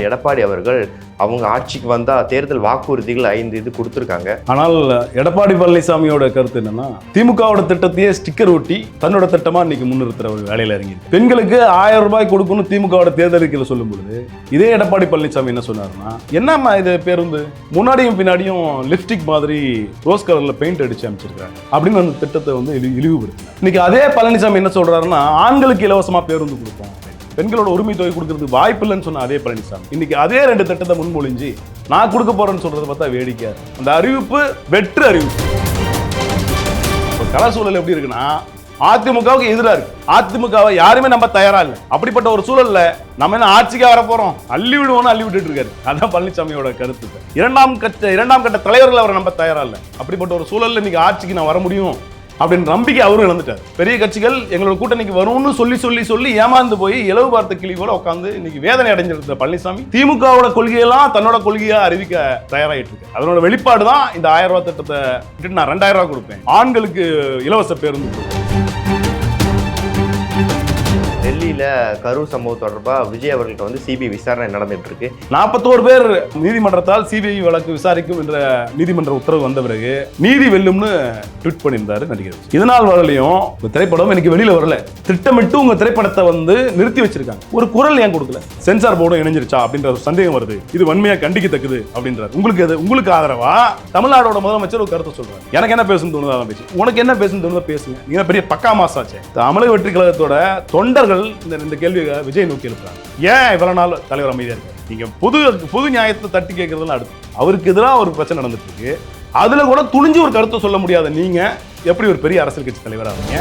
செயலாளர் எடப்பாடி அவர்கள் அவங்க ஆட்சிக்கு வந்தால் தேர்தல் வாக்குறுதிகள் 5 இது கொடுத்துருக்காங்க. ஆனால் எடப்பாடி பழனிசாமியோட கருத்து என்னன்னா, திமுகவோட திட்டத்தையே ஸ்டிக்கர் ஒட்டி தன்னோட திட்டமா இன்னைக்கு முன்னிறுத்துற ஒரு வேலையில இறங்கி பெண்களுக்கு 1000 ரூபாய் கொடுக்கணும் திமுகவோட தேர்தல் அறிக்கையில சொல்லும் பொழுது இதே எடப்பாடி பழனிசாமி என்ன சொன்னாருன்னா, என்னம்மா இது பேருந்து முன்னாடியும் பின்னாடியும் லிப்ஸ்டிக் மாதிரி ரோஸ் கலர்ல பெயிண்ட் அடிச்சு அமைச்சிருக்காங்க அப்படின்னு அந்த திட்டத்தை வந்து இழிவுபடுத்தினார். இன்னைக்கு அதே பழனிசாமி என்ன சொல்றாருன்னா, ஆண்களுக்கு இலவசமா பேருந்து கொடுப்போம், பெண்களோட உரிமை தொகை கொடுக்கறது வாய்ப்பு இல்லைன்னு சொன்ன அதே பழனிசாமி இன்னைக்கு அதே 2 திட்டத்தை முன்மொழிஞ்சு நான் கொடுக்க போறேன்னு சொல்றதை பார்த்தா வேடிக்கை. அந்த அறிவிப்பு வெற்று அறிவிப்பு. கல சூழல் எப்படி இருக்குன்னா, அதிமுகவுக்கு எதிராக இருக்கு. அதிமுகவை யாருமே நம்ம தயாரா இல்லை. அப்படிப்பட்ட ஒரு சூழல்ல நம்ம என்ன ஆட்சிக்கு வர போறோம், அள்ளி விடுவோம்னு அள்ளி விட்டுட்டு இருக்காரு. அதான் பழனிசாமியோட கருத்து. இரண்டாம் கட்ட தலைவர்கள் அவரை நம்ம தயாரா இல்லை. அப்படிப்பட்ட ஒரு சூழல்ல இன்னைக்கு ஆட்சிக்கு நான் வர முடியும் அப்படின்னு நம்பிக்கை அவரும் இழந்துட்டார். பெரிய கட்சிகள் எங்களோட கூட்டணிக்கு வரும்னு சொல்லி ஏமாந்து போய் இலவு பார்த்த கிளி போல உட்காந்து இன்னைக்கு வேதனை அடைஞ்சிருந்த பழனிசாமி திமுகவோட கொள்கையெல்லாம் தன்னோட கொள்கையா அறிவிக்க தயாராகிட்டு இருக்கு. அதனோட வெளிப்பாடு தான் இந்த 1000 ரூபாய் திட்டத்தை நான் 2000 ரூபாய் கொடுப்பேன், ஆண்களுக்கு இலவச பேருந்து. டெல்லியில கரூர் சம்பவம் தொடர்பாக விஜய் அவர்கள்ட்ட வந்து சிபிஐ விசாரணை நடந்துட்டு இருக்கு. 41 பேர் நீதிமன்றத்தால் சிபிஐ வழக்கு விசாரிக்கும் என்ற நீதிமன்ற உத்தரவு வந்த பிறகு நீதி வெல்லும்னு ட்வீட் பண்ணியிருந்தாரு நடிகர். இதனால் வரலையும் திரைப்படம் எனக்கு வெளியில வரல, திட்டமிட்டு உங்க திரைப்படத்தை வந்து நிறுத்தி வச்சிருக்காங்க. ஒரு குரல் ஏன் கொடுக்கல, சென்சார் போர்டும் இணைஞ்சிருச்சா அப்படின்ற ஒரு சந்தேகம் வருது. இது வன்மையா கண்டிக்கத்தக்கது அப்படின்றார். உங்களுக்கு ஆதரவா தமிழ்நாடோட முதலமைச்சர் ஒரு கருத்தை சொல்றாரு. எனக்கு என்ன பேசணும் தோணுதான் பேசு, உனக்கு என்ன பேசணும் தோணுதா பேசுங்க. நீங்க பெரிய பக்கா மாசாச்சே. தமிழக வெற்றி கழகத்தோட தொண்டர்கள் இந்த கேள்வியை விஜய் நோக்கி எழுப்புறாங்க. ஏன் இவ்வளவு நாள் தலைவர் அமைதியா இருக்காரு? நீங்க புது நியாயத்தை தட்டி கேட்கறதுலாம் அடுத்து அவருக்கு எதிராக ஒரு பிரச்சனை நடந்துட்டு இருக்கு. அதுல கூட துணிஞ்சு ஒரு கருத்தை சொல்ல முடியாத நீங்க எப்படி ஒரு பெரிய அரசியல் கட்சி தலைவரா இருக்கீங்க?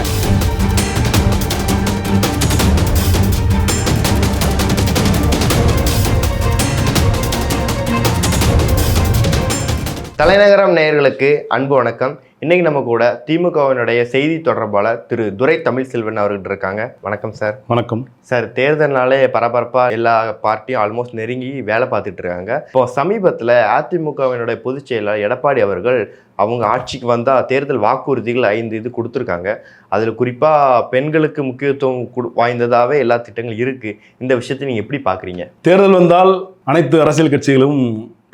தலைநகரம் நேயர்களுக்கு அன்பு வணக்கம். இன்னைக்கு நம்ம கூட திமுகவினுடைய செய்தி தொடர்பாளர் திரு துரை தமிழ்செல்வன் அவர்கள் இருக்காங்க. வணக்கம் சார். வணக்கம் சார். தேர்தல்னாலே பரபரப்பா எல்லா பார்ட்டியும் ஆல்மோஸ்ட் நெருங்கி வேலை பார்த்துட்டு இருக்காங்க. இப்போ சமீபத்தில் அதிமுகவினுடைய பொதுச் செயலாளர் எடப்பாடி அவர்கள் அவங்க ஆட்சிக்கு வந்தால் தேர்தல் வாக்குறுதிகள் 5 இது கொடுத்துருக்காங்க. அதில் குறிப்பாக பெண்களுக்கு முக்கியத்துவம் வாய்ந்ததாகவே எல்லா திட்டங்களும் இருக்குது. இந்த விஷயத்தை நீங்கள் எப்படி பார்க்குறீங்க? தேர்தல் வந்தால் அனைத்து அரசியல் கட்சிகளும்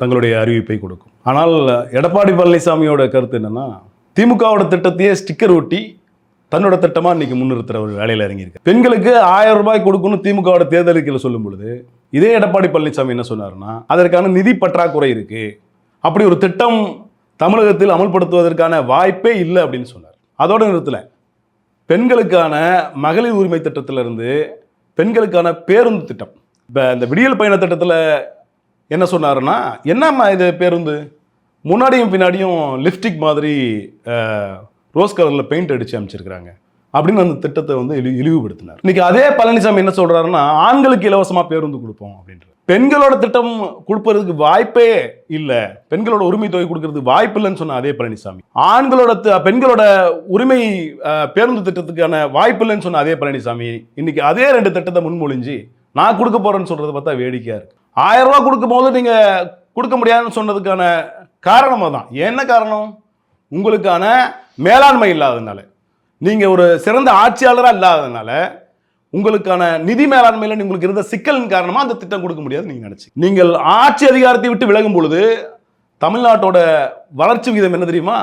தங்களுடைய அறிவிப்பை கொடுக்கும். ஆனால் எடப்பாடி பழனிசாமியோட கருத்து என்னன்னா, திமுகவோட திட்டத்தையே ஸ்டிக்கர் ஒட்டி தன்னோட திட்டமா இன்னைக்கு முன்னிறுத்துற ஒரு வேலையில இறங்கியிருக்கு. பெண்களுக்கு 1000 ரூபாய் கொடுக்கணும் திமுகவோட தேர்தல் அறிக்கையில சொல்லும் பொழுது இதே எடப்பாடி பழனிசாமி என்ன சொன்னாருன்னா, அதற்கான நிதி பற்றாக்குறை இருக்கு, அப்படி ஒரு திட்டம் தமிழகத்தில் அமல்படுத்துவதற்கான வாய்ப்பே இல்லை அப்படின்னு சொன்னார். அதோட நிறுத்தல, பெண்களுக்கான மகளிர் உரிமை திட்டத்திலிருந்து பெண்களுக்கான பேருந்து திட்டம், இப்போ இந்த விடியல் பயண திட்டத்தில் என்ன சொன்னாருன்னா, என்னம்மா இது பேருந்து முன்னாடியும் பின்னாடியும் லிப்ஸ்டிக் மாதிரி ரோஸ் கலரில் பெயிண்ட் அடிச்சு அமைச்சிருக்கிறாங்க அப்படின்னு அந்த திட்டத்தை வந்து இழிவுபடுத்தினார். இன்னைக்கு அதே பழனிசாமி என்ன சொல்றாருன்னா, ஆண்களுக்கு இலவசமா பேருந்து கொடுப்போம் அப்படின்ற. பெண்களோட திட்டம் கொடுப்பதற்கு வாய்ப்பே இல்லை, பெண்களோட உரிமை தொகை கொடுக்கறது வாய்ப்பு இல்லைன்னு சொன்ன அதே பழனிசாமி பெண்களோட உரிமை பேருந்து திட்டத்துக்கான வாய்ப்பு இல்லைன்னு சொன்ன அதே பழனிசாமி இன்னைக்கு அதே 2 திட்டத்தை முன்மொழிஞ்சு நான் கொடுக்க போறேன்னு சொல்றதை பார்த்தா வேடிக்கையா இருக்கு. 1000 ரூபாய் கொடுக்கும் போது நீங்க கொடுக்க முடியாதுன்னு சொன்னதுக்கான காரணமாக தான். என்ன காரணம்? உங்களுக்கான மேலாண்மை இல்லாததுனால, நீங்க ஒரு சிறந்த ஆட்சியாளராக இல்லாததுனால, உங்களுக்கான நிதி மேலாண்மையில் உங்களுக்கு இருந்த சிக்கலின் காரணமா அந்த திட்டம் கொடுக்க முடியாது நீங்க நினைச்சு. நீங்கள் ஆட்சி அதிகாரத்தை விட்டு விலகும் பொழுது தமிழ்நாட்டோட வளர்ச்சி விகிதம் என்ன தெரியுமா?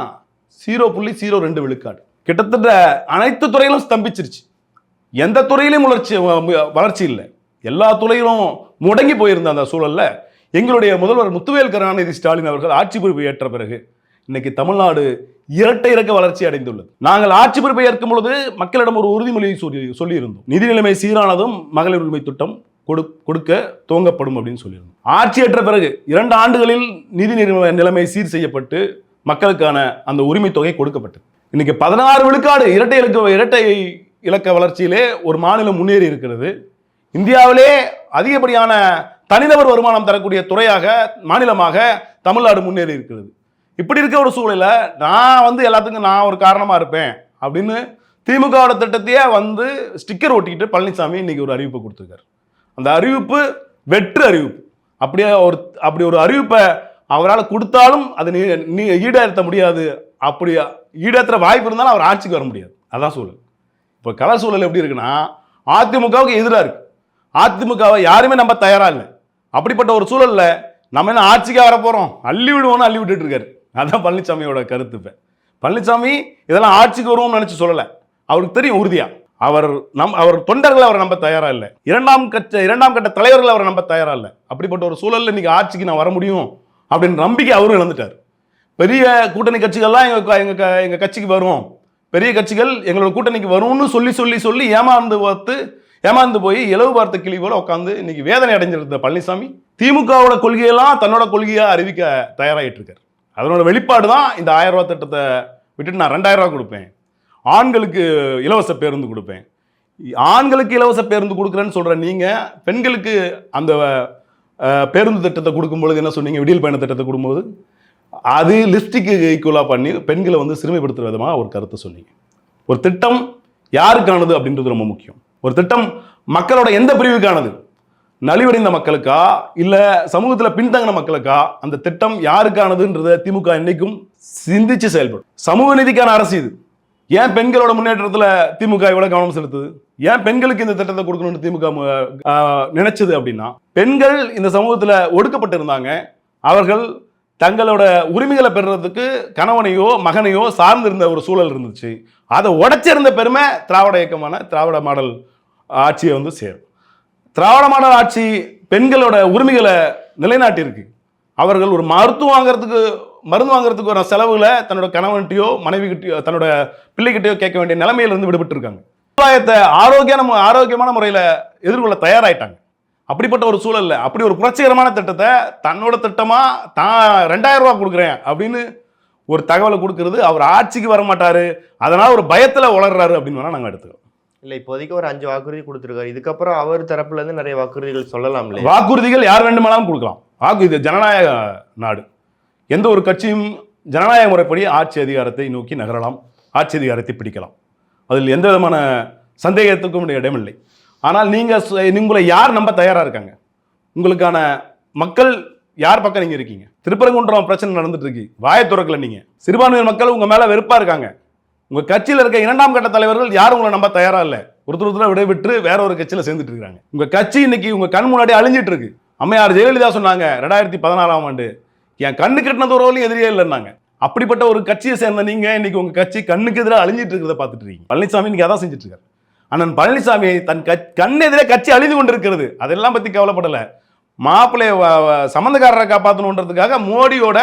0.02 விழுக்காடு. கிட்டத்தட்ட அனைத்து துறையிலும் ஸ்தம்பிச்சிருச்சு. எந்த துறையிலும் வளர்ச்சி இல்லை. எல்லா துறையிலும் முடங்கி போயிருந்த அந்த சூழல்ல எங்களுடைய முதல்வர் முத்துவேல் கருணாநிதி ஸ்டாலின் அவர்கள் ஆட்சி பொறுப்பை ஏற்ற பிறகு இன்னைக்கு தமிழ்நாடு இரட்டை இறக்க வளர்ச்சி அடைந்துள்ளது. நாங்கள் ஆட்சி பொறுப்பை ஏற்கும் பொழுது மக்களிடம் ஒரு உறுதிமொழியை சொல்லியிருந்தோம். நிதி நிலைமை சீரானதும் மகளிர் உரிமை திட்டம் கொடுக்க துவங்கப்படும் அப்படின்னு சொல்லியிருந்தோம். ஆட்சி ஏற்ற பிறகு 2 ஆண்டுகளில் நிதி நிலைமை சீர் செய்யப்பட்டு மக்களுக்கான அந்த உரிமை தொகை கொடுக்கப்பட்டது. இன்னைக்கு 16 விழுக்காடு இரட்டை இலக்க வளர்ச்சியிலே ஒரு மாநிலம் முன்னேறி இருக்கிறது. இந்தியாவிலே அதிகப்படியான தனிநபர் வருமானம் தரக்கூடிய துறையாக மாநிலமாக தமிழ்நாடு முன்னேறி இருக்கிறது. இப்படி இருக்க ஒரு சூழல நான் வந்து எல்லாத்துக்கும் நான் ஒரு காரணமா இருப்பேன் அப்படின்னு திமுகவோட திட்டத்தையே வந்து ஸ்டிக்கர் ஒட்டிக்கிட்டு பழனிசாமி இன்னைக்கு ஒரு அறிவிப்பு கொடுத்துருக்காரு. அந்த அறிவிப்பு வெற்று அறிவிப்பு. அப்படி ஒரு அறிவிப்பை அவரால் கொடுத்தாலும் அது ஈடேற்ற முடியாது. அப்படி ஈடேற்ற வாய்ப்பு இருந்தாலும் அவர் ஆட்சிக்கு வர முடியாது. அதான் சூழல். இப்போ கலர் சூழல் எப்படி இருக்குன்னா, அதிமுகவுக்கு எதிராக இருக்கு. அதிமுகவை யாருமே நம்ம தயாரா இல்லை. அப்படிப்பட்ட ஒரு சூழல்ல நம்ம என்ன ஆட்சிக்காக வர போறோம், அள்ளி விடுவோம்னு அள்ளி விட்டுட்டு இருக்காரு. அதான் பழனிசாமியோட கருத்து. இப்ப பழனிசாமி இதெல்லாம் ஆட்சிக்கு வருவோம்னு நினைச்சு சொல்லல, அவருக்கு தெரியும் உறுதியா அவர் தொண்டர்கள் அவரை நம்ப தயாரா இல்லை, இரண்டாம் கட்ட தலைவர்கள் அவரை நம்ப தயாரா இல்லை. அப்படிப்பட்ட ஒரு சூழல்ல இன்னைக்கு ஆட்சிக்கு நான் வர முடியும் அப்படின்னு நம்பிக்கை அவரும் இழந்துட்டார். பெரிய கூட்டணி கட்சிகள்லாம் எங்க கட்சிக்கு வரும், பெரிய கட்சிகள் எங்களோட கூட்டணிக்கு வரும்னு சொல்லி ஏமாந்து போய் இலவு பார்த்த கிளி போல உட்காந்து இன்னைக்கு வேதனை அடைஞ்சிருந்த பழனிசாமி திமுகவோட கொள்கையெல்லாம் தன்னோட கொள்கையா அறிவிக்க தயாராகிட்டு இருக்காரு. அதனோட வெளிப்பாடு தான் இந்த 1000 ரூபாய் திட்டத்தை விட்டுட்டு நான் 2000 ரூபாய் கொடுப்பேன், ஆண்களுக்கு இலவச பேருந்து கொடுப்பேன். ஆண்களுக்கு இலவச பேருந்து கொடுக்குறேன்னு சொல்ற நீங்க பெண்களுக்கு அந்த பேருந்து திட்டத்தை கொடுக்கும் பொழுது என்ன சொன்னீங்க? விடியல் பயண திட்டத்தை கொடுக்கும்போது அது லிஸ்டிக்கு ஈக்குவலாக பண்ணி பெண்களை வந்து சிறுமைப்படுத்துகிற விதமாக ஒரு கருத்தை சொன்னீங்க. ஒரு திட்டம் யாருக்கானது அப்படின்றது ரொம்ப முக்கியம். ஒரு திட்டம் மக்களோட எந்த பிரிவுக்கானது? நலிவடைந்த மக்களுக்கா இல்லை சமூகத்தில் பின்தங்கின மக்களுக்கா? அந்த திட்டம் யாருக்கானதுன்றத திமுக இன்னைக்கும் சிந்திச்சு செயல்படும். சமூக நீதிக்கான அரசு இது. ஏன் பெண்களோட முன்னேற்றத்தில் திமுக இவ்வளவு கவனம் செலுத்துது? ஏன் பெண்களுக்கு இந்த திட்டத்தை கொடுக்கணும்னு திமுக நினைச்சது அப்படின்னா, பெண்கள் இந்த சமூகத்தில் ஒடுக்கப்பட்டிருந்தாங்க. அவர்கள் தங்களோட உரிமைகளை பெறுறதுக்கு கணவனையோ மகனையோ சார்ந்திருந்த ஒரு சூழல் இருந்துச்சு. அதை உடைச்சிருந்த பெருமை திராவிட இயக்கமான திராவிட மாடல் ஆட்சியை வந்து சேரும். திராவிட மாடல் ஆட்சி பெண்களோட உரிமைகளை நிலைநாட்டியிருக்கு. அவர்கள் ஒரு மருந்து வாங்குறதுக்கு ஒரு செலவுகளை தன்னோட கணவன்கிட்டயோ மனைவிகிட்டயோ தன்னோட பிள்ளைகிட்டயோ கேட்க வேண்டிய நிலைமையிலிருந்து விடுபட்டு இருக்காங்க. சமுதாயத்தை ஆரோக்கியமான முறையில் எதிர்கொள்ள தயாராயிட்டாங்க. அப்படிப்பட்ட ஒரு சூழல்ல அப்படி ஒரு புரட்சிகரமான திட்டத்தை தன்னோட திட்டமா தான் 2000 ரூபாய் கொடுக்குறேன் அப்படின்னு ஒரு தகவலை கொடுக்கறது, அவர் ஆட்சிக்கு வர மாட்டாரு, அதனால ஒரு பயத்துல வளர்றாரு அப்படின்னு வேணா நாங்க எடுத்துக்கிறோம். இல்லை, இப்போதைக்கு ஒரு 5 வாக்குறுதி கொடுத்துருக்காரு. இதுக்கப்புறம் அவர் தரப்புல இருந்து நிறைய வாக்குறுதிகள் சொல்லலாம் இல்லையா? வாக்குறுதிகள் யார் வேண்டுமானாலும் கொடுக்கலாம். இது ஜனநாயக நாடு. எந்த ஒரு கட்சியும் ஜனநாயக முறைப்படி ஆட்சி அதிகாரத்தை நோக்கி நகரலாம், ஆட்சி அதிகாரத்தை பிடிக்கலாம். அதில் எந்த விதமான சந்தேகத்துக்கும் இடமில்லை. ஆனால் உங்களை யார் நம்ப தயாரா இருக்காங்க? உங்களுக்கான மக்கள் யார் பக்கம் நீங்க இருக்கீங்க? திருப்பரங்குன்றம் பிரச்சனை நடந்துட்டு இருக்கு, வாயை துறக்கல. நீங்க சிறுபான்மையினர் மக்கள் உங்க மேல வெறுப்பா இருக்காங்க. உங்க கட்சியில் இருக்க 2ஆம் கட்ட தலைவர்கள் யாரும் உங்களை நம்ப தயாரா இல்லை. ஒருத்தர் விடைபெற்று வேற ஒரு கட்சியில சேர்ந்துட்டு இருக்காங்க. உங்க கட்சி இன்னைக்கு உங்க கண் முன்னாடி அழிஞ்சிட்டு இருக்கு. அம்மையார் ஜெயலலிதா சொன்னாங்க 2016ஆம் ஆண்டு, என் கண்ணு கட்டினது ஒரு எதிரியே இல்லைன்னாங்க. அப்படிப்பட்ட ஒரு கட்சியை சேர்ந்த நீங்க இன்னைக்கு உங்க கட்சி கண்ணுக்கு எதிராக அழிஞ்சிட்டு இருக்கிறத பார்த்துட்டு இருக்கீங்க. பழனிசாமி இன்னைக்கு அதான் செஞ்சுட்டு இருக்காரு. அண்ணன் பழனிசாமி தன் கண்ணெதிரே கட்சி அழிந்து கொண்டிருக்கிறது, அதெல்லாம் பத்தி கவலைப்படல. மாப்பிள்ளைய சம்பந்தக்காரரை காப்பாற்றணுன்றதுக்காக மோடியோட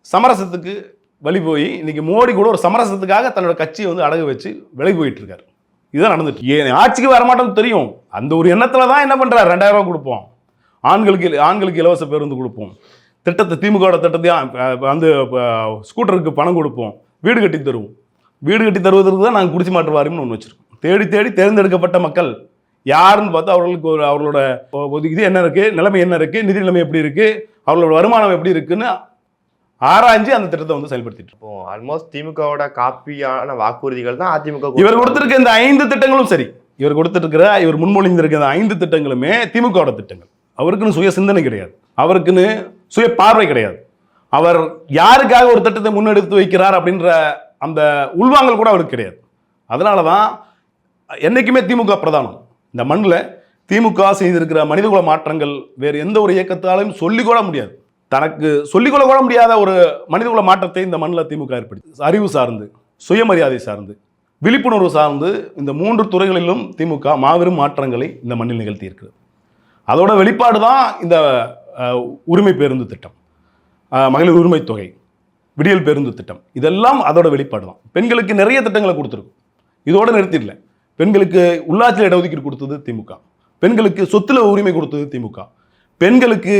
சமரசத்துக்கு வழி போய் இன்னைக்கு மோடி கூட ஒரு சமரசத்துக்காக தன்னோட கட்சியை வந்து அடகு வச்சு விலகி போயிட்டு இருக்காரு. இதுதான் நடந்துட்டு. ஏன் ஆட்சிக்கு வரமாட்டோம்னு தெரியும், அந்த ஒரு எண்ணத்துல தான் என்ன பண்றாரு, 2000 ரூபாய் கொடுப்போம், ஆண்களுக்கு இலவச பேருந்து கொடுப்போம், திட்டத்தை திமுக திட்டத்தையும் வந்து ஸ்கூட்டருக்கு பணம் கொடுப்போம், வீடு கட்டி தருவோம். வீடு கட்டி தருவதற்கு தான் நாங்கள் குடிச்சு மாற்று வாரியம்னு ஒன்று வச்சிருக்கோம். தேடி தேர்ந்தெடுக்கப்பட்ட மக்கள் யாருன்னு பார்த்து அவர்களுக்கு அவர்களோட இது என்ன இருக்கு, நிலைமை என்ன இருக்கு, நிதி நிலைமை எப்படி இருக்கு, அவர்களோட வருமானம் எப்படி இருக்குன்னு ஆராய்ஞ்சு அந்த திட்டத்தை வந்து செயல்படுத்திட்டு இருப்போம். ஆல்மோஸ்ட் திமுகவோட காப்பியான வாக்குறுதிகள் தான் அதிமுக. இவர் கொடுத்திருக்க இந்த 5 திட்டங்களும் சரி, இவர் முன்மொழிந்திருக்க இந்த 5 திட்டங்களுமே திமுகவோட திட்டங்கள். அவருக்குன்னு சுய சிந்தனை கிடையாது, அவருக்குன்னு சுய பார்வை கிடையாது. அவர் யாருக்காக ஒரு திட்டத்தை முன்னெடுத்து வைக்கிறார் அப்படின்ற அந்த உள்வாங்கல் கூட அவருக்கு கிடையாது. அதனாலதான் என்னைக்குமே திமுக பிரதானம். இந்த மண்ணில் திமுக செய்திருக்கிற மனிதகுல மாற்றங்கள் வேறு எந்த ஒரு இயக்கத்தாலும் சொல்லிக்கொள்ள முடியாது. தனக்கு சொல்லிக்கொள்ள முடியாத ஒரு மனிதகுல மாற்றத்தை இந்த மண்ணில் திமுக ஏற்படுத்தி, அறிவு சார்ந்து, சுயமரியாதை சார்ந்து, விழிப்புணர்வு சார்ந்து இந்த 3 துறைகளிலும் திமுக மாபெரும் மாற்றங்களை இந்த மண்ணில் நிகழ்த்தி இருக்கிறது. அதோட வெளிப்பாடு தான் இந்த உரிமை பேருந்து திட்டம், மகளிர் உரிமை தொகை, விடியல் பேருந்து திட்டம். இதெல்லாம் அதோட வெளிப்பாடு தான். பெண்களுக்கு நிறைய திட்டங்களை கொடுத்துருக்கும். இதோட நிறுத்திடல. பெண்களுக்கு உள்ளாட்சியில் இடஒதுக்கீடு கொடுத்தது திமுக, பெண்களுக்கு சொத்துல உரிமை கொடுத்தது திமுக, பெண்களுக்கு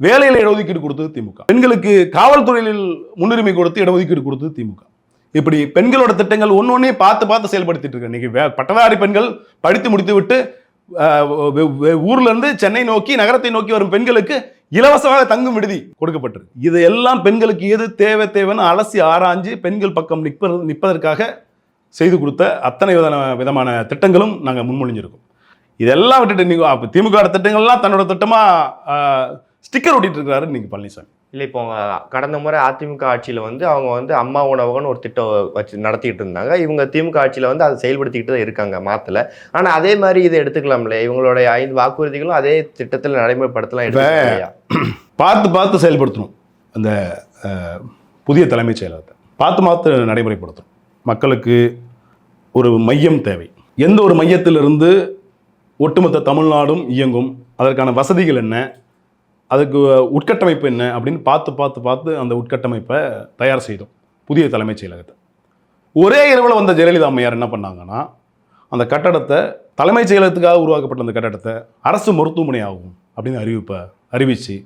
வேலையில் இடஒதுக்கீடு கொடுத்தது திமுக, பெண்களுக்கு காவல்துறையில் முன்னுரிமை கொடுத்து இடஒதுக்கீடு கொடுத்தது திமுக. இப்படி பெண்களோட திட்டங்கள் ஒன்னொன்னே பார்த்து செயல்படுத்திட்டு இருக்கு. இன்னைக்கு பட்டதாரி பெண்கள் படித்து முடித்து விட்டு ஊர்ல இருந்து சென்னை நோக்கி நகரத்தை நோக்கி வரும் பெண்களுக்கு இலவசமாக தங்கும் விடுதி கொடுக்கப்பட்டிருக்கு. இதையெல்லாம் பெண்களுக்கு எது தேவைன்னு அலசி ஆராய்ஞ்சு பெண்கள் பக்கம் நிற்பதற்காக செய்து கொடுத்த அத்தனை விதமான திட்டங்களும் நாங்கள் முன்மொழிஞ்சிருக்கோம். இதெல்லாம் விட்டுட்டு திமுக திட்டங்கள்லாம் தன்னோட திட்டமா ஸ்டிக்கர் ஒட்டிட்டு இருக்கிறாரு இன்னைக்கு பழனிசாமி. இல்லை இப்போ கடந்த முறை அதிமுக ஆட்சியில் வந்து அவங்க வந்து அம்மா உணவகம்னு ஒரு திட்டம் வச்சு நடத்திட்டு இருந்தாங்க. இவங்க திமுக ஆட்சியில் வந்து அதை செயல்படுத்திக்கிட்டு தான் இருக்காங்க, மாற்றலை. ஆனால் அதே மாதிரி இதை எடுத்துக்கலாம்ல, இவங்களுடைய 5 வாக்குறுதிகளும் அதே திட்டத்தில் நடைமுறைப்படுத்தலாம். இல்லையா? பார்த்து செயல்படுத்தணும். அந்த புதிய தலைமைச் செயலகத்தை பார்த்து நடைமுறைப்படுத்தணும். மக்களுக்கு ஒரு மையம் தேவை. எந்த ஒரு மையத்திலிருந்து ஒட்டுமொத்த தமிழ்நாடும் இயங்கும், அதற்கான வசதிகள் என்ன, அதுக்கு உட்கட்டமைப்பு என்ன அப்படின்னு பார்த்து அந்த உட்கட்டமைப்பை தயார் செய்தோம் புதிய தலைமைச் செயலகத்தை. ஒரே இரவில் வந்த ஜெயலலிதா அம்மையார் என்ன பண்ணாங்கன்னா, அந்த கட்டடத்தை தலைமைச் செயலகத்துக்காக உருவாக்கப்பட்ட அந்த கட்டடத்தை அரசு மருத்துவமனை ஆகும் அப்படின்னு அறிவித்து,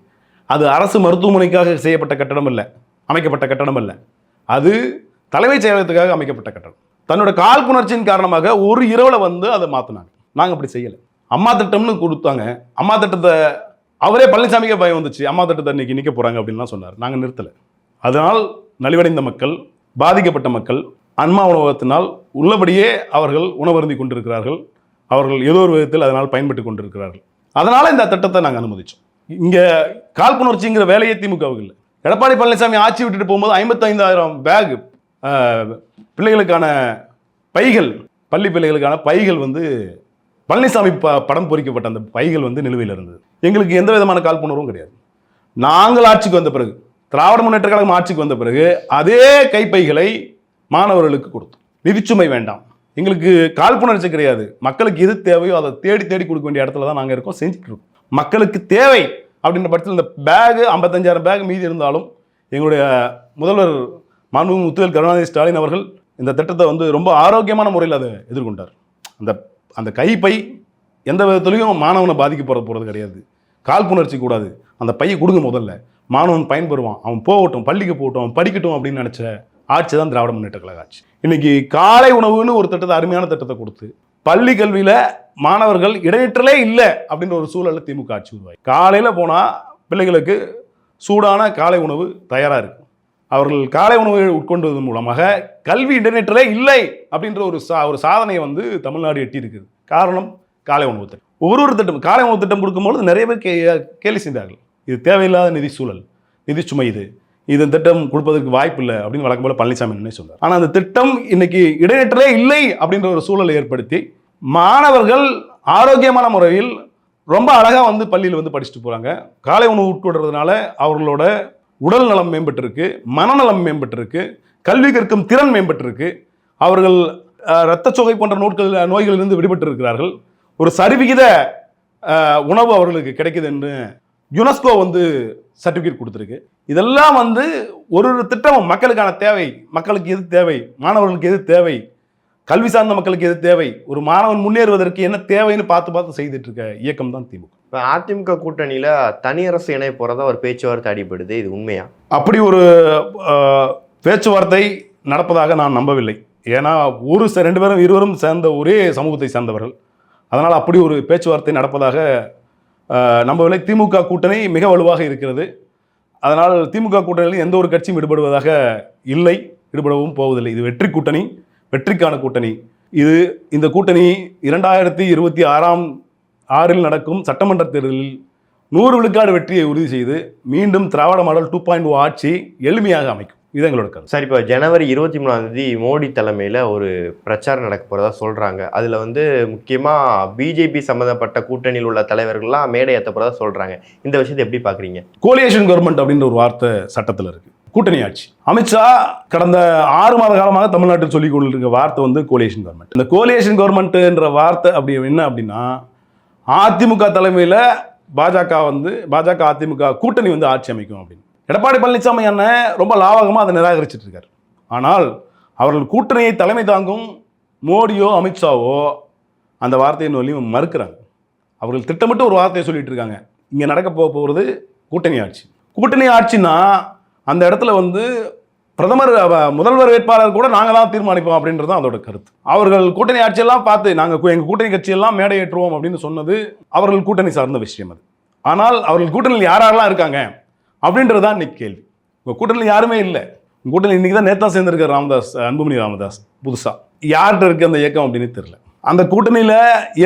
அது அரசு மருத்துவமனைக்காக செய்யப்பட்ட கட்டடம் இல்லை, அமைக்கப்பட்ட கட்டடம் இல்லை, அது தலைமைச் செயலகத்துக்காக அமைக்கப்பட்ட கட்டடம். தன்னோட காழ்ப்புணர்ச்சியின் காரணமாக ஒரு இரவில் வந்து அதை மாற்றினாங்க. நாங்கள் அப்படி செய்யலை. அம்மா திட்டம்னு கொடுத்தாங்க. அம்மா திட்டத்தை அவரே பழனிசாமிக்கே பயம் வந்துச்சு, அம்மா திட்டத்தை இன்னைக்கு நிற்க போகிறாங்க அப்படின்லாம் சொன்னார். நாங்கள் நிறுத்தலை. அதனால் நலிவடைந்த மக்கள், பாதிக்கப்பட்ட மக்கள் அம்மா உணவகத்தினால் உள்ளபடியே அவர்கள் உணவருந்தி கொண்டிருக்கிறார்கள். அவர்கள் ஏதோ ஒரு விதத்தில் அதனால் பயன்பட்டு கொண்டிருக்கிறார்கள். அதனால் இந்த திட்டத்தை நாங்கள் அனுமதித்தோம். இங்கே காழ்ப்புணர்ச்சிங்கிற வேலையே திமுகவுக்கு இல்லை. எடப்பாடி பழனிசாமி ஆட்சி விட்டுட்டு போகும்போது 55,000 பேக் பிள்ளைகளுக்கான பைகள், பள்ளி பிள்ளைகளுக்கான பைகள் வந்து பழனிசாமி படம் பொறிக்கப்பட்ட அந்த பைகள் வந்து நிலுவையில் இருந்தது. எங்களுக்கு எந்த விதமான காழ்ப்புணர்வும் கிடையாது. நாங்கள் ஆட்சிக்கு வந்த பிறகு, திராவிட முன்னேற்ற கழகம் ஆட்சிக்கு வந்த பிறகு அதே கைப்பைகளை மாணவர்களுக்கு கொடுத்தோம். நிதிச்சுமை வேண்டாம், எங்களுக்கு காழ்ப்புணர்ச்சி கிடையாது. மக்களுக்கு எது தேவையோ அதை தேடி கொடுக்க வேண்டிய இடத்துல தான் நாங்கள் இருக்கோம், செஞ்சுட்டு இருக்கோம். மக்களுக்கு தேவை அப்படின்ற பட்சத்தில் இந்த பேகு 55,000 பேக் மீதி இருந்தாலும் எங்களுடைய முதல்வர் மாண்புமிகு முத்துவேல் கருணாநிதி ஸ்டாலின் அவர்கள் இந்த திட்டத்தை வந்து ரொம்ப ஆரோக்கியமான முறையில் அதை எதிர்கொண்டார். அந்த கைப்பை எந்த விதத்துலையும் மாணவனை பாதிக்க போகிறது கிடையாது. காழ்ப்புணர்ச்சி கூடாது. அந்த பையை கொடுங்க, முதல்ல மாணவன் பயன்பெறுவான், அவன் போகட்டும், பள்ளிக்கு போகட்டும், அவன் படிக்கட்டும் அப்படின்னு நினச்ச ஆட்சி தான் திராவிட முன்னேற்ற கழக ஆட்சி. இன்னைக்கு காலை உணவுன்னு ஒரு திட்டத்தை, அருமையான திட்டத்தை கொடுத்து பள்ளி கல்வியில் மாணவர்கள் இடைநிற்றலே இல்லை அப்படின்ற ஒரு சூழலில் திமுக ஆட்சி உருவாகி, காலையில் போனால் பிள்ளைகளுக்கு சூடான காலை உணவு தயாராக இருக்கும். அவர்கள் காலை உணவை உட்கொண்டதன் மூலமாக கல்வி இடைநிற்றலே இல்லை அப்படின்ற ஒரு சாதனையை வந்து தமிழ்நாடு எட்டி இருக்குது. காரணம் காலை உணவு திட்டம். ஒரு திட்டம், காலை உணவு திட்டம் கொடுக்கும்போது நிறைய பேர் கேலி செய்தார்கள், இது தேவையில்லாத நிதி சூழல், நிதி சுமை, இது திட்டம் கொடுப்பதற்கு வாய்ப்பு இல்லை அப்படின்னு வழக்கம் போல பழனிசாமி என்ன சொன்னார். ஆனால் அந்த திட்டம் இன்னைக்கு இடைநிற்றலே இல்லை அப்படின்ற ஒரு சூழலை ஏற்படுத்தி மாணவர்கள் ஆரோக்கியமான முறையில் ரொம்ப அழகாக வந்து பள்ளியில் வந்து படிச்சுட்டு போகிறாங்க. காலை உணவு உட்கொள்றதுனால அவர்களோட உடல் நலம் மேம்பட்டிருக்கு, மனநலம் மேம்பட்டிருக்கு, கல்வி கற்கும் திறன் மேம்பட்டிருக்கு, அவர்கள் இரத்தச்சோகை போன்ற நோய்களிலிருந்து விடுபட்டு இருக்கிறார்கள். ஒரு சரிவிகித உணவு அவர்களுக்கு கிடைக்குது என்று யுனெஸ்கோ வந்து சர்டிஃபிகேட் கொடுத்துருக்கு. இதெல்லாம் வந்து ஒரு திட்டமும் மக்களுக்கான தேவை, மக்களுக்கு எது தேவை, மாணவர்களுக்கு எது தேவை, கல்வி சார்ந்த மக்களுக்கு எது தேவை, ஒரு மாணவன் முன்னேறுவதற்கு என்ன தேவைன்னு பார்த்து செய்துட்டு இருக்க இயக்கம் தான் திமுக. இப்போ அதிமுக கூட்டணியில் தனியரசு இணைய போகிறதா ஒரு பேச்சுவார்த்தை அடிபடுது, இது உண்மையா? அப்படி ஒரு பேச்சுவார்த்தை நடப்பதாக நான் நம்பவில்லை. ஏன்னா இருவரும் சேர்ந்த ஒரே சமூகத்தை சேர்ந்தவர்கள். அதனால் அப்படி ஒரு பேச்சுவார்த்தை நடப்பதாக நம்பவில்லை. திமுக கூட்டணி மிக வலுவாக இருக்கிறது. அதனால் திமுக கூட்டணியில் எந்த ஒரு கட்சியும் ஈடுபடுவதாக இல்லை, ஈடுபடவும் போவதில்லை. இது வெற்றி கூட்டணி, வெற்றிக்கான கூட்டணி. இந்த கூட்டணி 2026 நடக்கும் சட்டமன்ற தேர்தலில் 100 விழுக்காடு வெற்றியை உறுதி செய்து மீண்டும் திராவிட மாடல் 2.0 ஆட்சி எளிமையாக அமைக்கும். இது எங்களோட கருத்து. சரி, இப்போ ஜனவரி 23 மோடி தலைமையில் ஒரு பிரச்சாரம் நடக்க போகிறதா சொல்கிறாங்க. அதில் வந்து முக்கியமாக பிஜேபி சம்மந்தப்பட்ட கூட்டணியில் உள்ள தலைவர்கள்லாம் மேடை ஏற்ற போகிறதா சொல்கிறாங்க. இந்த விஷயத்தை எப்படி பார்க்குறீங்க? கோலியேஷன் கவர்மெண்ட் அப்படின்ற ஒரு வார்த்தை சட்டத்தில் இருக்குது. கூட்டணி ஆட்சி. அமித்ஷா கடந்த 6 மாத காலமாக தமிழ்நாட்டில் சொல்லிக் கொண்டிருக்க வார்த்தை வந்து கோலியேஷன் கவர்மெண்ட். இந்த கோலியேஷன் கவர்மெண்ட்ன்ற வார்த்தை அப்படி என்ன அப்படின்னா, அதிமுக தலைமையில் பாஜக அதிமுக கூட்டணி வந்து ஆட்சி அமைக்கும் அப்படின்னு எடப்பாடி பழனிசாமி அண்ணன் ரொம்ப லாவகமாக அதை நிராகரிச்சுட்டு இருக்காரு. ஆனால் அவர்கள் கூட்டணியை தலைமை தாங்கும் மோடியோ அமித்ஷாவோ அந்த வார்த்தையின் வழியும் மறுக்கிறாங்க. அவர்கள் திட்டமிட்டு ஒரு வார்த்தையை சொல்லிட்டு இருக்காங்க, இங்கே நடக்க போகிறது கூட்டணி ஆட்சி. கூட்டணி ஆட்சின்னா அந்த இடத்துல வந்து முதல்வர் வேட்பாளர் கூட நாங்கள் தான் தீர்மானிப்போம் அப்படின்றது தான் அதோட கருத்து. அவர்கள் கூட்டணி ஆட்சியெல்லாம் பார்த்து எங்கள் கூட்டணி கட்சியெல்லாம் மேடை ஏற்றுவோம் அப்படின்னு சொன்னது அவர்கள் கூட்டணி சார்ந்த விஷயம் அது. ஆனால் அவர்கள் கூட்டணியில் யாரெல்லாம் இருக்காங்க அப்படின்றது தான் இன்னைக்கு கேள்வி. உங்கள் கூட்டணியில் யாருமே இல்லை. உங்கள் கூட்டணி இன்னைக்கு தான் நேத்தா சேர்ந்திருக்கார் ராமதாஸ், அன்புமணி ராமதாஸ். புதுசாக யார்கிட்ட இருக்கு அந்த இயக்கம் அப்படின்னு தெரியல. அந்த கூட்டணியில்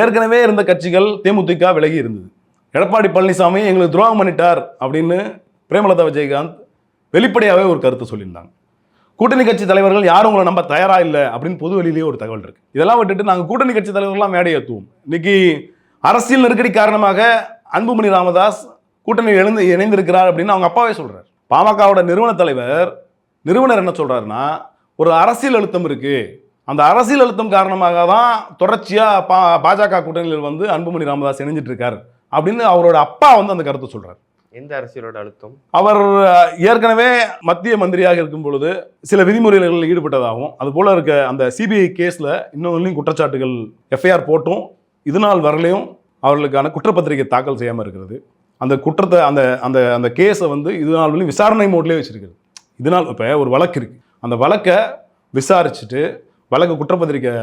ஏற்கனவே இருந்த கட்சிகள் தேமுதிக விலகி இருந்தது. எடப்பாடி பழனிசாமி எங்களுக்கு துரோகம் பண்ணிட்டார் அப்படின்னு பிரேமலதா விஜயகாந்த் வெளிப்படையாகவே ஒரு கருத்தை சொல்லியிருந்தாங்க. கூட்டணி கட்சி தலைவர்கள் யாரும் உங்களை நம்ப தயாரா இல்லை அப்படின்னு பொது வெளியிலேயே ஒரு தகவல் இருக்கு. இதெல்லாம் விட்டுட்டு நாங்கள் கூட்டணி கட்சி தலைவர்கள்லாம் மேடை ஏற்றுவோம். இன்னைக்கு அரசியல் நெருக்கடி காரணமாக அன்புமணி ராமதாஸ் கூட்டணி இணைந்திருக்கிறார் அப்படின்னு அவங்க அப்பாவே சொல்றாரு. பாமகவோட நிறுவனர் என்ன சொல்றாருன்னா, ஒரு அரசியல் அழுத்தம் இருக்கு, அந்த அரசியல் அழுத்தம் காரணமாக தான் தொடர்ச்சியா பாஜக கூட்டணியில் வந்து அன்புமணி ராமதாஸ் இணைஞ்சிட்டு இருக்காரு அப்படின்னு அவரோட அப்பா வந்து அந்த கருத்தை சொல்றாரு. எந்த அரசியலோட அழுத்தம்? அவர் ஏற்கனவே மத்திய மந்திரியாக இருக்கும் பொழுது சில விதிமுறைகளில் ஈடுபட்டதாகவும் அது போல இருக்க அந்த சிபிஐ கேஸ்ல இன்னும் குற்றச்சாட்டுகள் எஃப்ஐஆர் போட்டும் இது நாள் வரலையும் அவர்களுக்கான குற்றப்பத்திரிகை தாக்கல் செய்யாமல் இருக்கிறது. அந்த குற்றத்தை அந்த அந்த அந்த கேஸை வந்து இது நாள் வரையும் விசாரணை மோட்லேயே வச்சிருக்குது. இது நாள் இப்போ ஒரு வழக்கு இருக்கு, அந்த வழக்கை விசாரிச்சுட்டு வழக்கு குற்றப்பத்திரிக்கை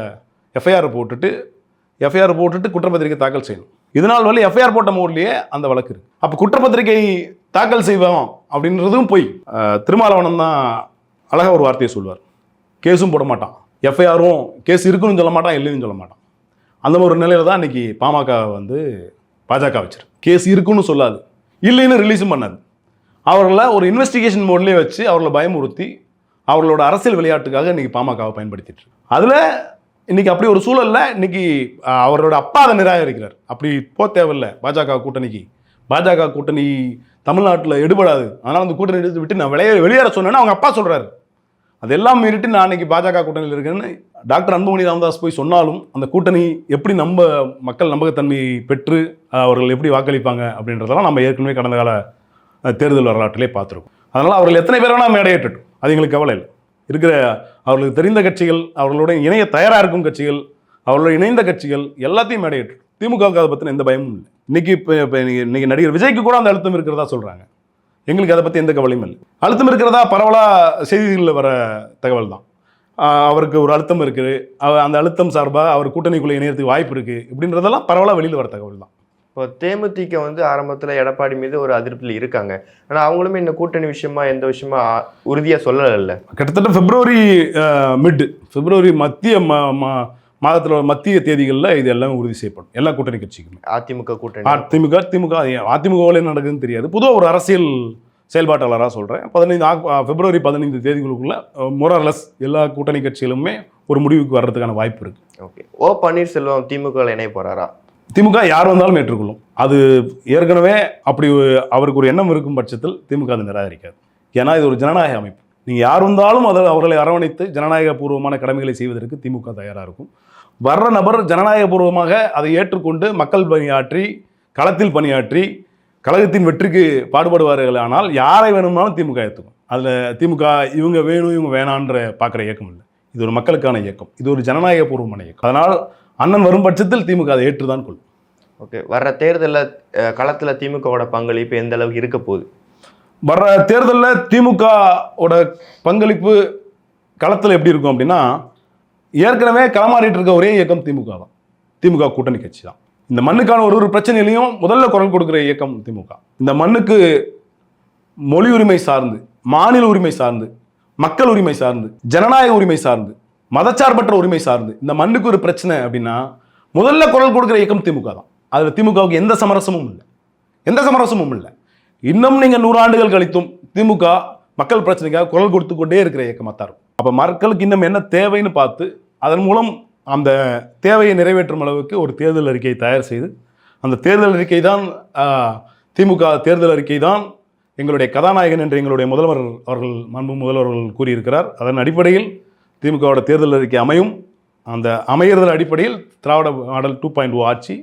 எஃப்ஐஆர் போட்டுட்டு குற்றப்பத்திரிக்கை தாக்கல் செய்யணும். இதனால் வரை எஃப்ஐஆர் போட்ட மோட்லேயே அந்த வழக்கு இருக்கு. அப்போ குற்றப்பத்திரிகை தாக்கல் செய்வோம் அப்படின்றதும் போய் திருமாவளவன் தான் அழகாக ஒரு வார்த்தையை சொல்வார், கேஸும் போட மாட்டான், எஃப்ஐஆரும் கேஸ் இருக்குன்னு சொல்ல மாட்டான், இல்லைன்னு சொல்ல மாட்டான். அந்த ஒரு நிலையில தான் இன்னைக்கு பாமக வந்து பாஜக வச்சிருக்கு. கேஸ் இருக்குன்னு சொல்லாது, இல்லைன்னு ரிலீஸும் பண்ணாது. அவர்களை ஒரு இன்வெஸ்டிகேஷன் மோட்லேயே வச்சு அவர்களை பயமுறுத்தி அவர்களோட அரசியல் விளையாட்டுக்காக இன்னைக்கு பாமகவை பயன்படுத்திட்டு இருக்கு. அதில் இன்னைக்கு அப்படி ஒரு சூழல்ல இன்னைக்கு அவரோட அப்பா அதை நிராகரிக்கிறார். அப்படி போக தேவையில்லை பாஜக கூட்டணிக்கு, பாஜக கூட்டணி தமிழ்நாட்டில் எடுபடாது, அதனால அந்த கூட்டணி எடுத்து விட்டு நான் வெளியேற சொன்னேன்னு அவங்க அப்பா சொல்றாரு. அதெல்லாம் மீறிட்டு நான் இன்னைக்கு பாஜக கூட்டணியில் இருக்கேன்னு டாக்டர் அன்புமணி ராமதாஸ் போய் சொன்னாலும் அந்த கூட்டணி எப்படி மக்கள் நம்பகத்தன்மையை பெற்று அவர்கள் எப்படி வாக்களிப்பாங்க அப்படின்றதெல்லாம் நம்ம ஏற்கனவே கடந்த கால தேர்தல் வரலாற்றிலே பார்த்துருக்கோம். அதனால் அவர்கள் எத்தனை பேர் வேணால் மேடையேற்றட்டும், அது எங்களுக்கு கவலை இல்லை. இருக்கிற அவர்களுக்கு தெரிந்த கட்சிகள், அவர்களுடன் இணைய தயாராக இருக்கும் கட்சிகள், அவர்களோட இணைந்த கட்சிகள் எல்லாத்தையும் மேடையேற்றட்டும். திமுகவுக்கு அதை பற்றின எந்த பயமும் இல்லை. இன்னைக்கு நடிகர் விஜய்க்கு கூட அந்த அழுத்தம் இருக்கிறதா சொல்கிறாங்க. எங்களுக்கு அதை பற்றி எந்த கவலையும் இல்லை. அழுத்தம் இருக்கிறதா பரவலாக செய்திகளில் வர தகவல் தான். அவருக்கு ஒரு அழுத்தம் இருக்குது, அந்த அழுத்தம் சார்பாக அவர் கூட்டணிக்குள்ளே இணையத்துக்கு வாய்ப்பு இருக்குது இப்படின்றதெல்லாம் பரவலாக வெளியில் வர தகவல் தான். இப்போ தேமுதிக வந்து ஆரம்பத்தில் எடப்பாடி மீது ஒரு அதிருப்தியில் இருக்காங்க, ஆனால் அவங்களுமே இந்த கூட்டணி விஷயமா எந்த விஷயமா உறுதியாக சொல்லலை. கிட்டத்தட்ட பிப்ரவரி மத்திய மாதத்தில் மத்திய தேதிகளில் இது எல்லாமே உறுதி செய்யப்படும் எல்லா கூட்டணி கட்சிக்குமே. அதிமுகவில் என்ன நடக்குதுன்னு தெரியாது. பொதுவாக ஒரு அரசியல் செயல்பாட்டாளராக சொல்கிறேன், பிப்ரவரி 15 தேதிகளுக்குள்ள மோரலஸ் எல்லா கூட்டணி கட்சிகளுமே ஒரு முடிவுக்கு வர்றதுக்கான வாய்ப்பு இருக்கு. ஓகே, ஓ பன்னீர்செல்வம் திமுக இணைய போறாரா? திமுக யார் வந்தாலும் ஏற்றுக்கொள்ளும். அது ஏற்கனவே அப்படி அவருக்கு ஒரு எண்ணம் இருக்கும் பட்சத்தில் திமுக அதை நிராகரிக்காது. ஏன்னா இது ஒரு ஜனநாயக அமைப்பு. நீங்கள் யார் வந்தாலும் அவர்களை அரவணைத்து ஜனநாயக பூர்வமான கடமைகளை செய்வதற்கு திமுக தயாராக இருக்கும். வர்ற நபர் ஜனநாயகபூர்வமாக அதை ஏற்றுக்கொண்டு மக்கள் பணியாற்றி களத்தில் பணியாற்றி கழகத்தின் வெற்றிக்கு பாடுபடுவார்கள். ஆனால் யாரை வேணும்னாலும் திமுக ஏற்றுக்கும். அதில் திமுக இவங்க வேணும் இவங்க வேணான்ற பார்க்குற இயக்கம் இல்லை. இது ஒரு மக்களுக்கான இயக்கம், இது ஒரு ஜனநாயக பூர்வமான இயக்கம். அதனால் அண்ணன் வரும் பட்சத்தில் திமுக அதை ஏற்றுதான் கொள்ளும். ஓகே, வர்ற தேர்தலில் களத்தில் திமுகவோட பங்களிப்பு எந்த அளவுக்கு இருக்க போகுது? வர்ற தேர்தலில் திமுகவோட பங்களிப்பு களத்தில் எப்படி இருக்கும் அப்படின்னா, ஏற்கனவே களமாறிட்டு இருக்க ஒரே இயக்கம் திமுக தான். திமுக கூட்டணி கட்சி தான். இந்த மண்ணுக்கான ஒரு பிரச்சனையிலையும் முதல்ல குரல் கொடுக்குற இயக்கம் திமுக. இந்த மண்ணுக்கு மொழி உரிமை சார்ந்து, மாநில உரிமை சார்ந்து, மக்கள் உரிமை சார்ந்து, ஜனநாயக உரிமை சார்ந்து, மதச்சார்பற்ற உரிமை சார்ந்து இந்த மண்ணுக்கு ஒரு பிரச்சனை அப்படின்னா முதல்ல குரல் கொடுக்குற இயக்கம் திமுக தான். அதில் திமுகவுக்கு எந்த சமரசமும் இல்லை. இன்னும் நீங்கள் 100 ஆண்டுகள் கழித்தும் திமுக மக்கள் பிரச்சனைக்காக குரல் கொடுத்து கொண்டே இருக்கிற இயக்கமாக தான் இருக்கும். அப்போ மக்களுக்கு இன்னும் என்ன தேவைன்னு பார்த்து அதன் மூலம் அந்த தேவையை நிறைவேற்றும் அளவுக்கு ஒரு தேர்தல் அறிக்கையை தயார் செய்து, அந்த தேர்தல் அறிக்கை தான் திமுக தேர்தல் அறிக்கை தான் எங்களுடைய கதாநாயகன் என்று எங்களுடைய முதல்வர் அவர்கள் முதல்வர்கள் கூறியிருக்கிறார். அதன் அடிப்படையில் திமுகவோட தேர்தல் அறிக்கை அமையும். அந்த அமைகிறதல் அடிப்படையில் திராவிட மாடல் 2.0 ஆட்சி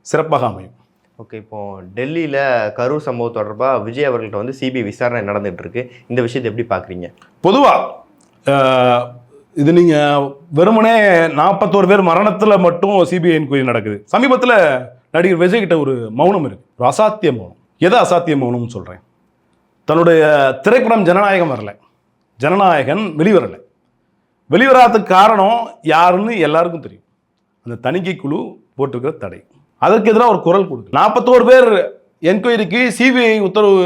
சிறப்பாக அமையும். ஓகே, இப்போ டெல்லியில் கரூர் சம்பவம் தொடர்பாக விஜய் அவர்கள்ட்ட வந்து சிபிஐ விசாரணை நடந்துகிட்டு இருக்கு. இந்த விஷயத்தை எப்படி பார்க்குறீங்க? பொதுவாக இது நீங்கள் வெறுமனே 41 பேர் மரணத்தில் மட்டும் சிபிஐ என்கொயரி நடக்குது. சமீபத்தில் நடிகர் விஜய் கிட்ட ஒரு மௌனம் இருக்கு, ஒரு அசாத்திய மௌனம். எதை அசாத்திய மௌனம்னு சொல்கிறேன்? தன்னுடைய திரைப்படம் ஜனநாயகம் வரல, ஜனநாயகன் வெளிவராதுக்கு காரணம் யாருன்னு எல்லாருக்கும் தெரியும். அந்த தணிக்கை குழு போட்டிருக்கிற தடை, அதற்கு எதிராக ஒரு குரல் கொடுக்கு. 41 பேர் என்கொயரிக்கு சிபிஐ உத்தரவு,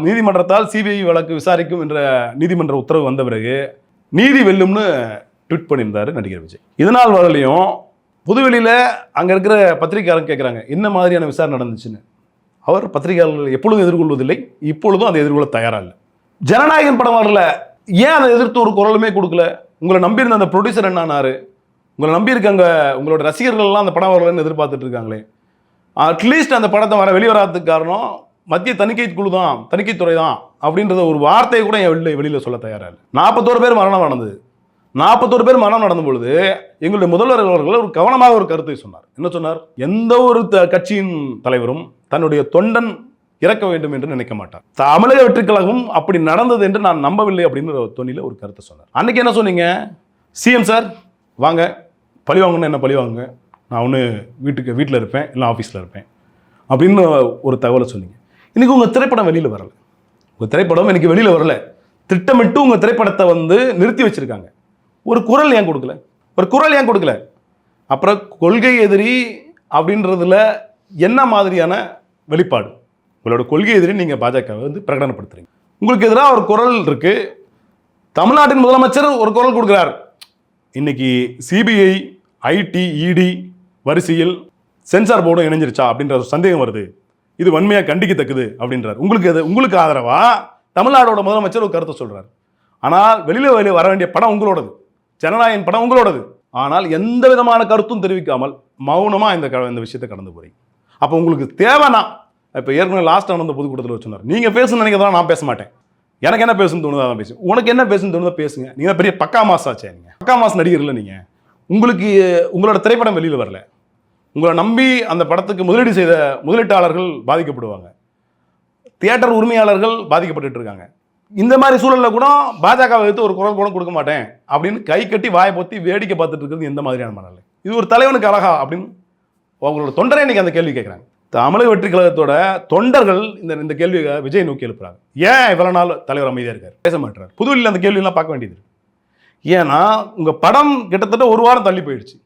நீதிமன்றத்தால் சிபிஐ வழக்கு விசாரிக்கும் என்ற நீதிமன்ற உத்தரவு வந்த பிறகு நீதி வெல்லும்னு ட்வீட் பண்ணியிருந்தாரு நடிகர் விஜய். இதனால் வரலையும் புதுவெளியில் அங்கே இருக்கிற பத்திரிகையாளர் கேட்குறாங்க என்ன மாதிரியான விசாரணை நடந்துச்சுன்னு. அவர் பத்திரிகையாளர்கள் எப்பொழுதும் எதிர்கொள்வதில்லை, இப்பொழுதும் அதை எதிர்கொள்ள தயாரா இல்லை. ஜனநாயகன் படம் வரல, ஏன் அதை எதிர்த்து ஒரு குரலுமே கொடுக்கல? உங்களை நம்பியிருந்த அந்த ப்ரொடியூசர் என்னானாரு? உங்களை நம்பியிருக்காங்க உங்களோட ரசிகர்கள்லாம் அந்த படம் வரலன்னு எதிர்பார்த்துட்டு இருக்காங்களே. அட்லீஸ்ட் அந்த படத்தை வெளிவராதுக்கு காரணம் மத்திய தணிக்கைக்குழு தான், தணிக்கைத்துறை தான் அப்படின்றத ஒரு வார்த்தையை கூட என் வெளியில் சொல்ல தயாரா இல்லை. 41 பேர் மரணம் நடந்தது. 41 பேர் மரணம் நடந்த பொழுது எங்களுடைய முதல்வர் அவர்கள் ஒரு கவனமாக ஒரு கருத்தை சொன்னார். என்ன சொன்னார்? எந்த ஒரு கட்சியின் தலைவரும் தன்னுடைய தொண்டன் இறக்க வேண்டும் என்று நினைக்க மாட்டார். தமிழக வெற்றிக் கழகம் அப்படி நடந்தது என்று நான் நம்பவில்லை அப்படின்னு தொனில ஒரு கருத்தை சொன்னார். அன்னைக்கு என்ன சொன்னீங்க? சிஎம் சார் வாங்க, பழி வாங்கணும், என்ன பழி வாங்குங்க, நான் ஒன்று வீட்டில் இருப்பேன், இல்லை ஆஃபீஸில் இருப்பேன் அப்படின்னு ஒரு தகவலை சொன்னீங்க. இன்றைக்கி உங்கள் திரைப்படம் வெளியில் வரலை. உங்கள் திரைப்படம் இன்றைக்கி வெளியில் வரல. திட்டமிட்டு உங்கள் திரைப்படத்தை நிறுத்தி வச்சுருக்காங்க. ஒரு குரல் ஏன் கொடுக்கல? ஒரு குரல் ஏன் கொடுக்கல? அப்புறம் கொள்கை எதிரி அப்படின்றதுல என்ன மாதிரியான வெளிப்பாடு? உங்களோட கொள்கை எதிரி நீங்கள் பாஜகவை பிரகடனப்படுத்துறீங்க. உங்களுக்கு எதிராக ஒரு குரல் இருக்கு. தமிழ்நாட்டின் முதலமைச்சர் ஒரு குரல் கொடுக்குறார். இன்னைக்கு சிபிஐ, ஐடி, இடி வரிசையில் சென்சார் போர்டும் இணைஞ்சிருச்சா அப்படின்ற ஒரு சந்தேகம் வருது. இது வன்மையாக கண்டிக்கத்தக்கது அப்படின்றார். உங்களுக்கு ஆதரவா தமிழ்நாடோட முதலமைச்சர் ஒரு கருத்தை சொல்றார். ஆனால் வெளியில் வர வேண்டிய படம் உங்களோடது, ஜனநாயகன் படம் உங்களோடது. ஆனால் எந்த விதமான கருத்தும் தெரிவிக்காமல் மௌனமாக இந்த விஷயத்தை கடந்து போறீங்க. அப்போ உங்களுக்கு தேவைன்னா, இப்போ ஏற்கனவே லாஸ்ட் நடந்த பொதுக்கூட்டத்தில் சொன்னார், நீங்கள் பேசணும்னு நினைக்கிறதா நான் பேச மாட்டேன், எனக்கு என்ன பேசணும்னு தோணுதா தான் பேசுங்க, உனக்கு என்ன பேசணும்னு தோணுதா பேசுங்க. நீங்கள் பெரிய பக்கா மாஸ் ஆச்சே, நீங்கள் பக்கா மாஸ் நடிகர் இல்லை. நீங்கள் உங்களோட திரைப்படம் வெளியில் வரல, உங்களை நம்பி அந்த படத்துக்கு முதலீடு செய்த முதலீட்டாளர்கள் பாதிக்கப்படுவாங்க, தியேட்டர் உரிமையாளர்கள் பாதிக்கப்பட்டு இருக்காங்க. இந்த மாதிரி சூழலில் கூட பாஜக வைத்து ஒரு குரல் கூட கொடுக்க மாட்டேன் அப்படின்னு கை கட்டி வாயை பொத்தி வேடிக்கை பார்த்துட்டு இருக்கிறது எந்த மாதிரியான மனநிலை? இது ஒரு தலைவனுக்கு அழகா அப்படின்னு அவங்களோட தொண்டரை இன்னைக்கு அந்த கேள்வி கேட்குறாங்க. தமிழக வெற்றி கழகத்தோட தொண்டர்கள் இந்த கேள்வியை விஜய் நோக்கி எழுப்புறாங்க. ஏன் இவ்வளவு நாள் தலைவர் அமைதியாக இருக்காரு, பேச மாட்டார்? புதுவெளியில் அந்த கேள்வியெல்லாம் பார்க்க வேண்டியது. ஏன்னா உங்கள் படம் கிட்டத்தட்ட ஒரு வாரம் தள்ளி போயிடுச்சு.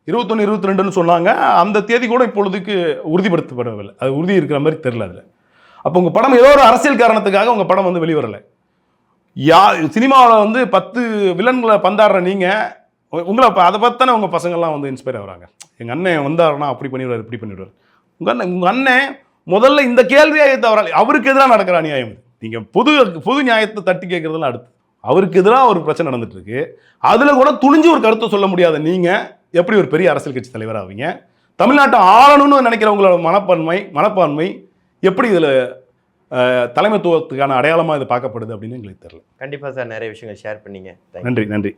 21, 22ன்னு சொன்னாங்க. அந்த தேதி கூட இப்பொழுதுக்கு உறுதிப்படுத்தப்படவில்லை. அது உறுதி இருக்கிற மாதிரி தெரியல. அதில் அப்போ உங்கள் படம் ஏதோ ஒரு அரசியல் காரணத்துக்காக உங்கள் படம் வெளிவரலை. சினிமாவில் 10 வில்லன்களை பந்தாடுற நீங்கள் உங்களை அதை பார்த்தானே உங்கள் பசங்கள்லாம் இன்ஸ்பயர் ஆகிறாங்க. எங்கள் அண்ணன் வந்தாருன்னா அப்படி பண்ணிவிடுவார், இப்படி பண்ணிவிடுவார். உங்கள் அண்ணன் முதல்ல இந்த கேள்வியை தவறால் அவருக்கு எதிராக நடக்கிற அநியாயம். நீங்கள் பொது நியாயத்தை தட்டி கேட்கறதுலாம் அடுத்து அவருக்கு எதிராக ஒரு பிரச்சனை நடந்துட்டு இருக்கு. அதில் கூட துணிஞ்சு ஒரு கருத்தை சொல்ல முடியாத நீங்கள் எப்படி ஒரு பெரிய அரசியல் கட்சி தலைவர் ஆவீங்க? தமிழ்நாட்டை ஆளணும்னு நினைக்கிறவங்களோட மனப்பான்மை எப்படி இதில் தலைமைத்துவத்துக்கான அடையாளமாக இது பார்க்கப்படுது அப்படின்னு எங்களுக்கு தெரியல. கண்டிப்பாக சார், நிறைய விஷயங்கள் ஷேர் பண்ணீங்க. நன்றி.